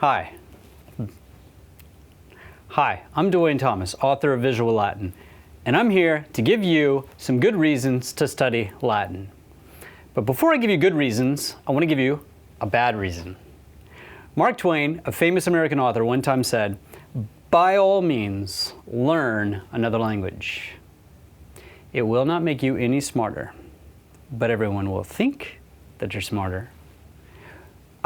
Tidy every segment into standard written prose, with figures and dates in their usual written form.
Hi. Hi, I'm Dwane Thomas, author of Visual Latin, and I'm here to give you some good reasons to study Latin. But before I give you good reasons, I want to give you a bad reason. Mark Twain, a famous American author, one time said, "By all means, learn another language. It will not make you any smarter, but everyone will think that you're smarter."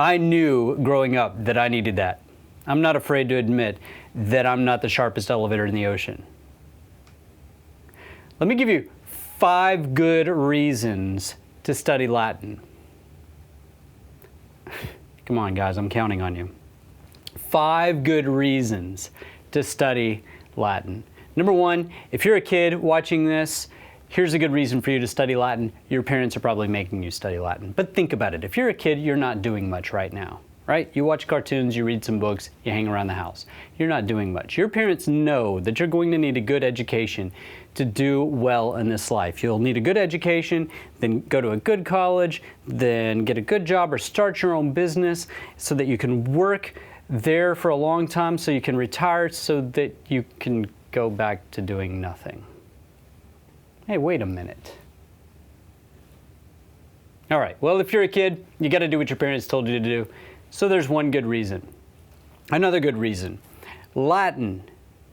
I knew growing up that I needed that. I'm not afraid to admit that I'm not the sharpest elevator in the ocean. Let me give you 5 good reasons to study Latin. Come on, guys, I'm counting on you. 5 good reasons to study Latin. Number 1, if you're a kid watching this, here's a good reason for you to study Latin. Your parents are probably making you study Latin. But think about it. If you're a kid, you're not doing much right now, right? You watch cartoons, you read some books, you hang around the house. You're not doing much. Your parents know that you're going to need a good education to do well in this life. You'll need a good education, then go to a good college, then get a good job or start your own business so that you can work there for a long time so you can retire so that you can go back to doing nothing. Hey, wait a minute. All right, well, if you're a kid, you got to do what your parents told you to do. So there's one good reason. Another good reason. Latin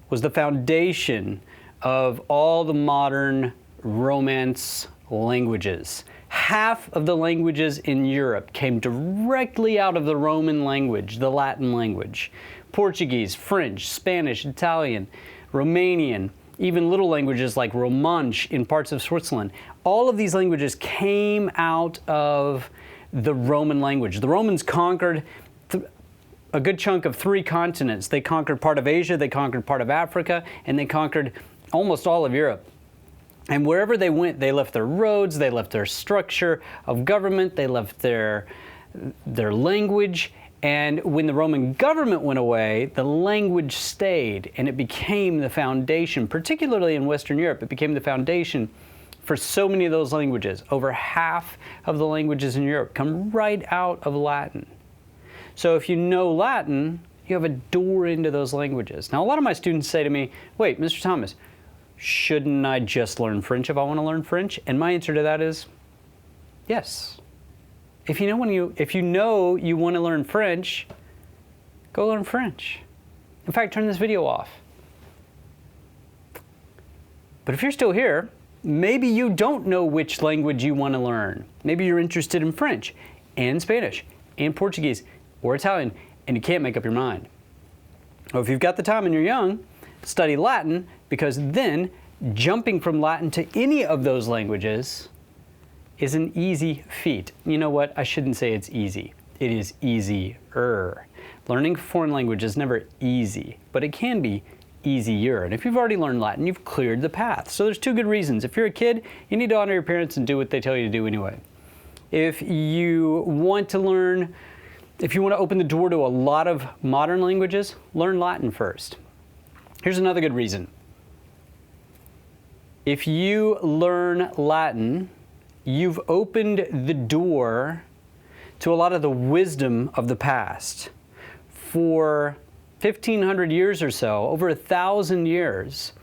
was the foundation of all the modern Romance languages. Half of the languages in Europe came directly out of the Roman language, the Latin language. Portuguese, French, Spanish, Italian, Romanian, even little languages like Romansh in parts of Switzerland. All of these languages came out of the Roman language. The Romans conquered a good chunk of 3 continents. They conquered part of Asia, they conquered part of Africa, and they conquered almost all of Europe. And wherever they went, they left their roads, they left their structure of government, they left their language. And when the Roman government went away, the language stayed, and it became the foundation, particularly in Western Europe, it became the foundation for so many of those languages. Over half of the languages in Europe come right out of Latin. So if you know Latin, you have a door into those languages. Now, a lot of my students say to me, "Wait, Mr. Thomas, shouldn't I just learn French if I want to learn French?" And my answer to that is yes. If you know you want to learn French, go learn French. In fact, turn this video off. But if you're still here, maybe you don't know which language you want to learn. Maybe you're interested in French and Spanish and Portuguese or Italian, and you can't make up your mind. Well, if you've got the time and you're young, study Latin, because then jumping from Latin to any of those languages is an easy feat. You know what? I shouldn't say it's easy. It is easier. Learning a foreign language is never easy, but it can be easier. And if you've already learned Latin, you've cleared the path. So there's 2 good reasons. If you're a kid, you need to honor your parents and do what they tell you to do anyway. If you want to open the door to a lot of modern languages, learn Latin first. Here's another good reason. If you learn Latin, you've opened the door to a lot of the wisdom of the past. For 1,500 years or so, over 1,000 years,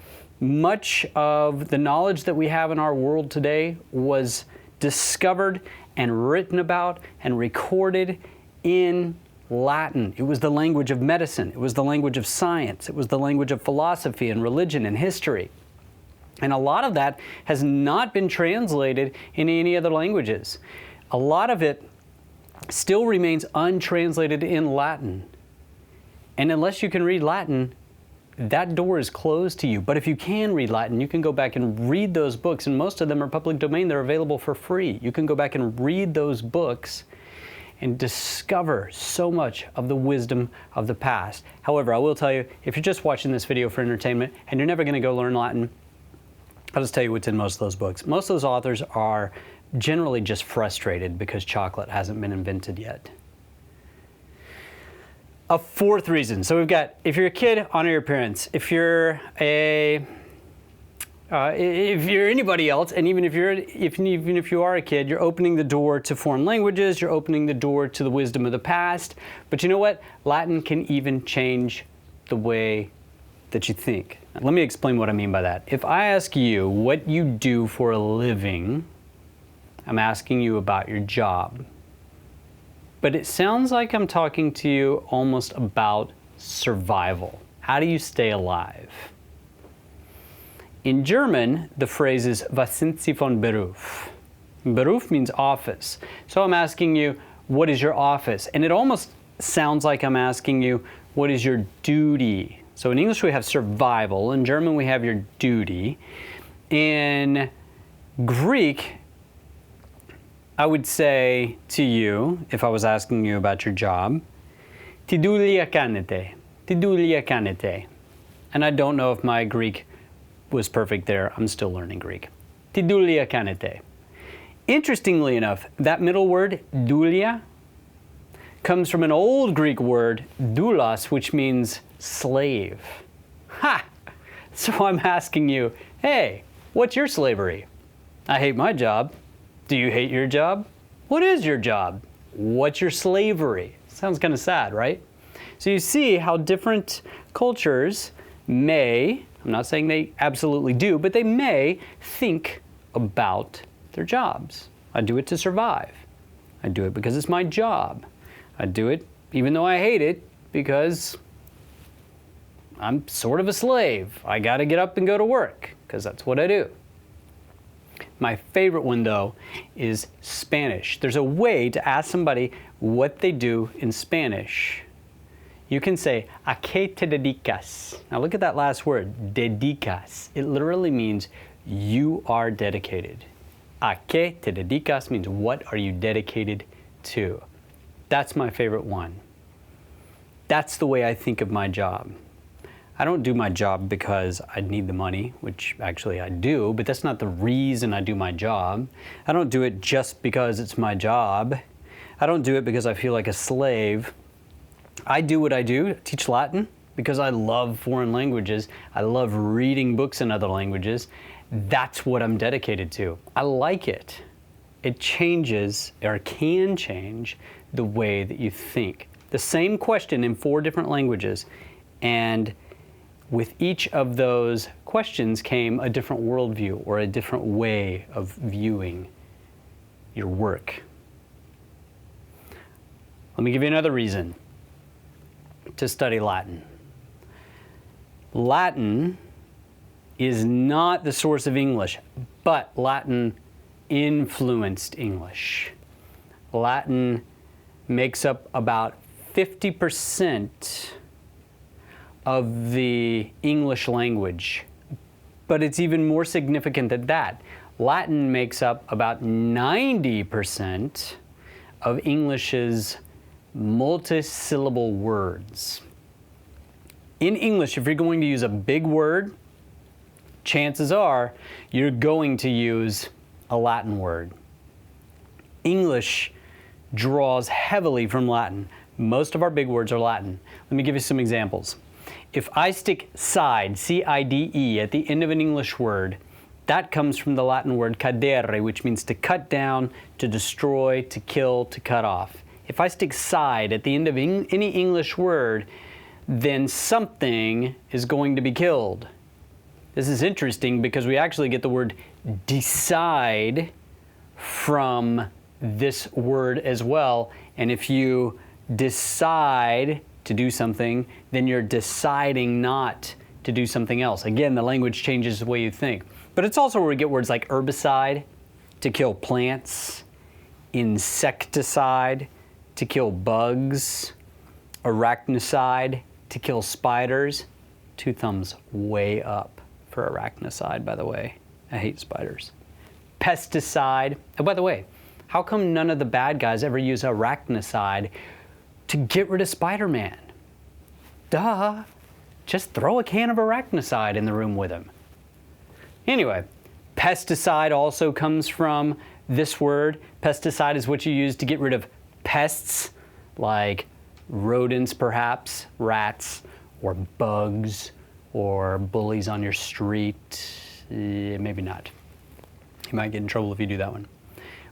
much of the knowledge that we have in our world today was discovered and written about and recorded in Latin. It was the language of medicine. It was the language of science. It was the language of philosophy and religion and history. And a lot of that has not been translated in any other languages. A lot of it still remains untranslated in Latin. And unless you can read Latin, that door is closed to you. But if you can read Latin, you can go back and read those books, and most of them are public domain. They're available for free. You can go back and read those books and discover so much of the wisdom of the past. However, I will tell you, if you're just watching this video for entertainment and you're never going to go learn Latin, I'll just tell you what's in most of those books. Most of those authors are generally just frustrated because chocolate hasn't been invented yet. A 4th reason. So we've got, if you're a kid, honor your parents. If you're a If you're anybody else, and even if you are a kid, you're opening the door to foreign languages, you're opening the door to the wisdom of the past. But you know what? Latin can even change the way that you think. Let me explain what I mean by that. If I ask you what you do for a living, I'm asking you about your job. But it sounds like I'm talking to you almost about survival. How do you stay alive? In German, the phrase is "Was sind Sie von Beruf?" Beruf means office. So I'm asking you, what is your office? And it almost sounds like I'm asking you, what is your duty? So in English we have survival, in German we have your duty. In Greek, I would say to you, if I was asking you about your job, "Τι δουλειά κάνετε?" "Τι δουλειά κάνετε?" And I don't know if my Greek was perfect there. I'm still learning Greek. "Τι δουλειά κάνετε?" Interestingly enough, that middle word, doulia, comes from an old Greek word, doulos, which means slave. Ha! So I'm asking you, hey, what's your slavery? I hate my job. Do you hate your job? What is your job? What's your slavery? Sounds kind of sad, right? So you see how different cultures may, I'm not saying they absolutely do, but they may think about their jobs. I do it to survive. I do it because it's my job. I do it even though I hate it because I'm sort of a slave. I got to get up and go to work because that's what I do. My favorite one, though, is Spanish. There's a way to ask somebody what they do in Spanish. You can say, "¿A qué te dedicas?" Now look at that last word, dedicas. It literally means you are dedicated. ¿A qué te dedicas means what are you dedicated to? That's my favorite one. That's the way I think of my job. I don't do my job because I need the money, which actually I do, but that's not the reason I do my job. I don't do it just because it's my job. I don't do it because I feel like a slave. I do what I do, teach Latin, because I love foreign languages. I love reading books in other languages. That's what I'm dedicated to. I like it. It changes, or can change, the way that you think. The same question in 4 different languages, and with each of those questions came a different worldview or a different way of viewing your work. Let me give you another reason to study Latin. Latin is not the source of English, but Latin influenced English. Latin makes up about 50% of the English language, but it's even more significant than that. Latin makes up about 90% of English's multisyllable words. In English, if you're going to use a big word, chances are you're going to use a Latin word. English draws heavily from Latin. Most of our big words are Latin. Let me give you some examples. If I stick side, C-I-D-E, at the end of an English word, that comes from the Latin word cadere, which means to cut down, to destroy, to kill, to cut off. If I stick side at the end of any English word, then something is going to be killed. This is interesting because we actually get the word decide from this word as well. And if you decide to do something, then you're deciding not to do something else. Again, the language changes the way you think. But it's also where we get words like herbicide, to kill plants, insecticide, to kill bugs, arachnicide, to kill spiders. 2 thumbs way up for arachnicide, by the way. I hate spiders. Pesticide. Oh, by the way, how come none of the bad guys ever use arachnicide to get rid of Spider-Man? Duh. Just throw a can of arachnicide in the room with him. Anyway, pesticide also comes from this word. Pesticide is what you use to get rid of pests, like rodents perhaps, rats, or bugs, or bullies on your street. Yeah, maybe not. You might get in trouble if you do that one.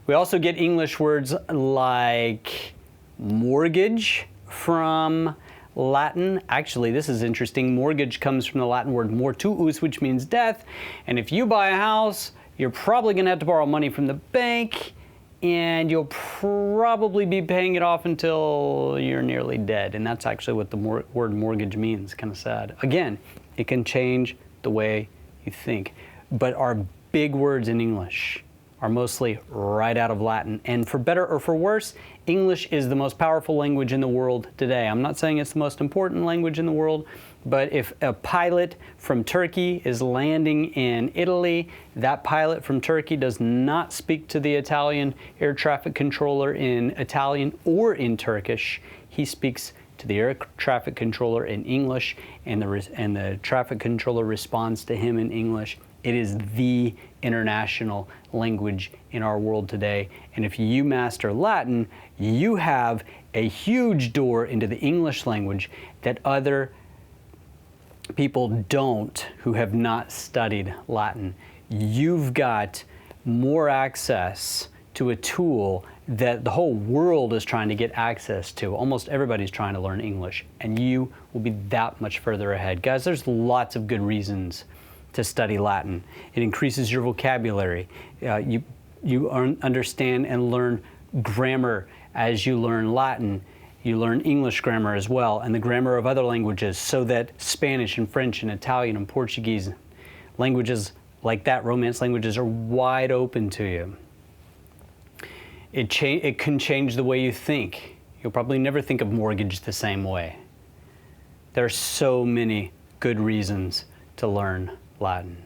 We also get English words like mortgage from Latin. Actually, this is interesting. Mortgage comes from the Latin word mortuus, which means death. And if you buy a house, you're probably going to have to borrow money from the bank, and you'll probably be paying it off until you're nearly dead. And that's actually what the word mortgage means. Kind of sad. Again, it can change the way you think. But our big words in English are mostly right out of Latin. And for better or for worse, English is the most powerful language in the world today. I'm not saying it's the most important language in the world, but if a pilot from Turkey is landing in Italy, that pilot from Turkey does not speak to the Italian air traffic controller in Italian or in Turkish. He speaks to the air traffic controller in English, and the traffic controller responds to him in English. It is the international language in our world today. And if you master Latin, you have a huge door into the English language that other people don't who have not studied Latin. You've got more access to a tool that the whole world is trying to get access to. Almost everybody's trying to learn English, and you will be that much further ahead. Guys, there's lots of good reasons to study Latin. It increases your vocabulary. You understand and learn grammar as you learn Latin. You learn English grammar as well, and the grammar of other languages, so that Spanish and French and Italian and Portuguese, languages like that, Romance languages, are wide open to you. It can change the way you think. You'll probably never think of mortgage the same way. There are so many good reasons to learn Latin.